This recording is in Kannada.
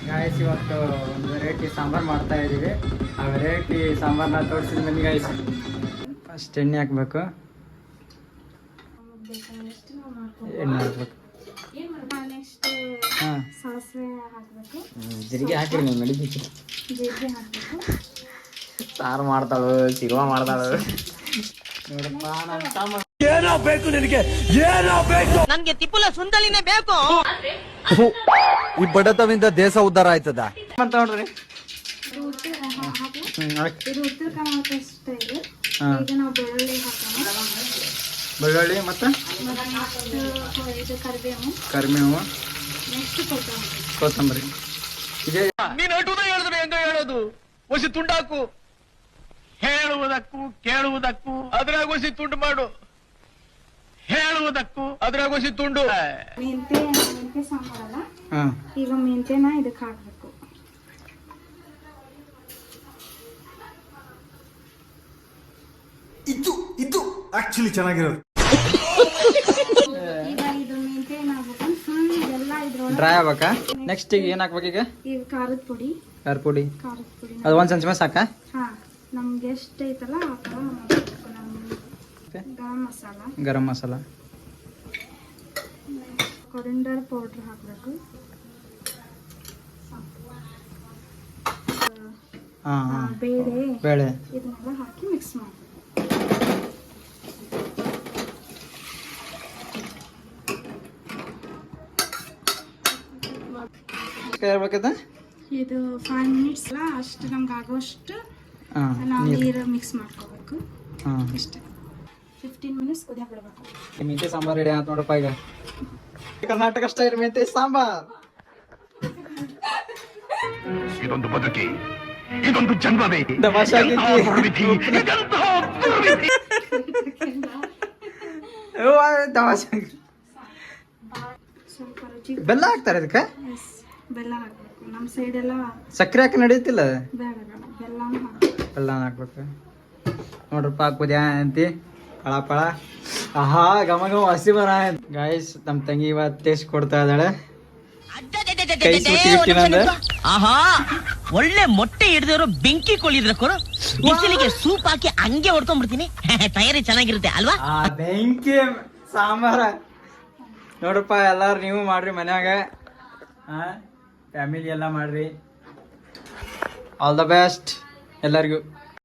ಗಾಯ್ಸ್ ಇವತ್ತು ಒಂದು ವೆರೈಟಿ ಸಾಂಬಾರು ಮಾಡ್ತಾ ಇದ್ದೀವಿ. ಆ ವೆರೈಟಿ ಸಾಂಬಾರನ್ನ ತೋರಿಸಿದ ಬನ್ನಿ ಗಾಯ್ಸ್. ಫಸ್ಟ್ ಎಣ್ಣೆ ಹಾಕಬೇಕು. ಎಣ್ಣೆ ಹಾಕ್ಬೇಕು. ಹಾಂ ಜೀರಿಗೆ ಹಾಕಿರಿ ನೀವು ನಡೀತಿತ್ತು. ಸಾರು ಮಾಡ್ತಾಳು, ಸಿನಿಮಾ ಮಾಡ್ತಾಳು. ನೋಡಪ್ಪ ನಮ್ಮ ಸಾಂಬಾರು ಏನೋ ಬೇಕು ನಿನಗೆ, ಏನೋ ಬೇಕು ನನ್ಗೆ ತಿಪ್ಪುಲ ಸುಂದಲಿನೇ ಬೇಕು. ಈ ಬಡತವಿಂದ ದೇಶ ಉದ್ಧಾರ ಆಯ್ತದ ಅಂತ ನೋಡ್ರಿ. ಇದು ಉತ್ತರ ಕರ್ನಾಟಕ ಸ್ಟೈಲ್. ಈಗ ನಾವು ಬೆಳ್ಳುಳ್ಳಿ ಹಾಕೋಣ. ಬೆಳ್ಳುಳ್ಳಿ ಮತ್ತೆ ಇದು ಕರಿಬೇವು, ನೆಕ್ಸ್ಟ್ ಕೊತ್ತಂಬರಿ. ಇದೇ ನೀನು ಅಟುದ ಹೇಳಿದ್ರೆ ಹೆಂಗ ಹೇಳೋದು? ಒಸಿ ತುಂಡಾಕು, ಹೇಳುವುದಕ್ಕೂ ಕೇಳುವುದಕ್ಕೂ ಅದ್ರಾಗ ಒಸಿ ತುಂಡು ಮಾಡು, ಹೇಳುವುದಕ್ಕೂ ಅದ್ರಾಗ ಒಸಿ ತುಂಡು. ಮೆಂತೆ ಸಾಂಬಾರಲ್ಲ, ಈಗ ಮೆಂತೆನ ಇದಕ್ಕೆ ಹಾಕ್ಬೇಕು. ಇದು ಆಕ್ಚುಲಿ ಚೆನ್ನಾಗಿರೋದು. ಈಗ ಇದು ಮೆಂತೆ ಏನಾಗ್ಬೇಕು ಫುಲ್ ಇದೆಲ್ಲ ಇದ್ರೊಳಗೆ ಡ್ರೈ ಆಗ್ಬೇಕಾ? ನೆಕ್ಸ್ಟ್ ಈಗ ಏನ್ ಹಾಕ್ಬೇಕು? ಈಗ ಖಾರದ ಪುಡಿ. ಖಾರ ಪುಡಿ ಖಾರದ ಅದು ಒಂದು ಚಮಚ ಸಾಕಾ? ಹಾ, ನಮ್ಗೆ ಎಷ್ಟು ಐತಲ್ಲ ಆ ಥರ ಗರಂ ಮಸಾಲ, ಕೊರಿಂಡರ್ ಪೌಡರ್ ಹಾಕಬೇಕು. ಬೇಳೆ ಇದನ್ನೆಲ್ಲ ಹಾಕಿ ಮಿಕ್ಸ್ ಮಾಡಿ. ಇದು 5 ಮಿನಿಟ್ಸ್ ಅಲ್ಲ, ಅಷ್ಟು ನಮ್ಗೆ ಆಗೋಷ್ಟು ನಾವು ನೀರು ಮಿಕ್ಸ್ ಮಾಡ್ಕೋಬೇಕು. ಇಷ್ಟೇ 15 ಮಿನಿಟ್ಸ್ ಕುದಿಯಕ್ಕೆ ಬಿಡಬೇಕು. ಮೆಂತೆ ಸಾಂಬಾರ್ ರೆಡಿ ಆಯ್ತು ನೋಡಪ್ಪ. ಈಗ ಕರ್ನಾಟಕ ಸ್ಟೈಲ್ ಮೆಂತೆ ಸಾಂಬಾರ್. ಇದೊಂದು ಬದುಕಿ, ಇದೊಂದು ಜನ್ಮವೇ. ಸ್ವಲ್ಪ ರುಚಿ ಬೆಲ್ಲ ಹಾಕ್ತಾರೆ ಇದಕ್ಕೆ? ಬೆಲ್ಲ ಹಾಕ್ಬೇಕು. ನಮ್ಮ ಸೈಡ್ ಎಲ್ಲ ಸಕ್ಕರೆ ಹಾಕಿ ನಡೀತಿಲ್ಲ, ಬೇಡ ಬೇಡ ಬೆಲ್ಲನೂ ಹಾಕ್ಬೇಕು. ಬೆಲ್ಲ ಹಾಕ್ಬೇಕು. ನೋಡ್ರಪ್ಪ ಕುದಿಯ ಅಂತಿ ಪಳ ಪಳ. ಆಹಾ ಘಮ ಘಮ ಹಸಿ ಬರ. ಗಾಯ್ಸ್ ನಮ್ಮ ತಂಗಿ ಇವತ್ತು ಟೇಸ್ಟ್ ಕೊಡ್ತಾ ಇದ್ದಾಳೆ. ಕೈ ಸುತ್ತಿ ಬಿಟ್ಟಿನಂದ್ರೆ ಆಹಾ, ಒಳ್ಳೆ ಮೊಟ್ಟೆ ಹಿಡಿದವರು ಬೆಂಕಿ ಕೊಳಿದ್ರ ಕೊರು ಬಿಸಿಲಿಗೆ ಸೂಪ್ ಹಾಕಿ ಹಂಗೆ ಹೊಡ್ಕೊಂಡ್ಬಿಡ್ತೀನಿ. ತಯಾರಿ ಚೆನ್ನಾಗಿರುತ್ತೆ ಅಲ್ವಾ? ಆ ಬೆಂಕಿ ಸಾಂಬಾರ ನೋಡ್ರಪ್ಪ. ಎಲ್ಲಾರು ನೀವು ಮಾಡ್ರಿ ಮನ್ಯಾಗ, ಫ್ಯಾಮಿಲಿ ಎಲ್ಲ ಮಾಡ್ರಿ. ಆಲ್ ದ ಬೆಸ್ಟ್ ಎಲ್ಲರಿಗೂ.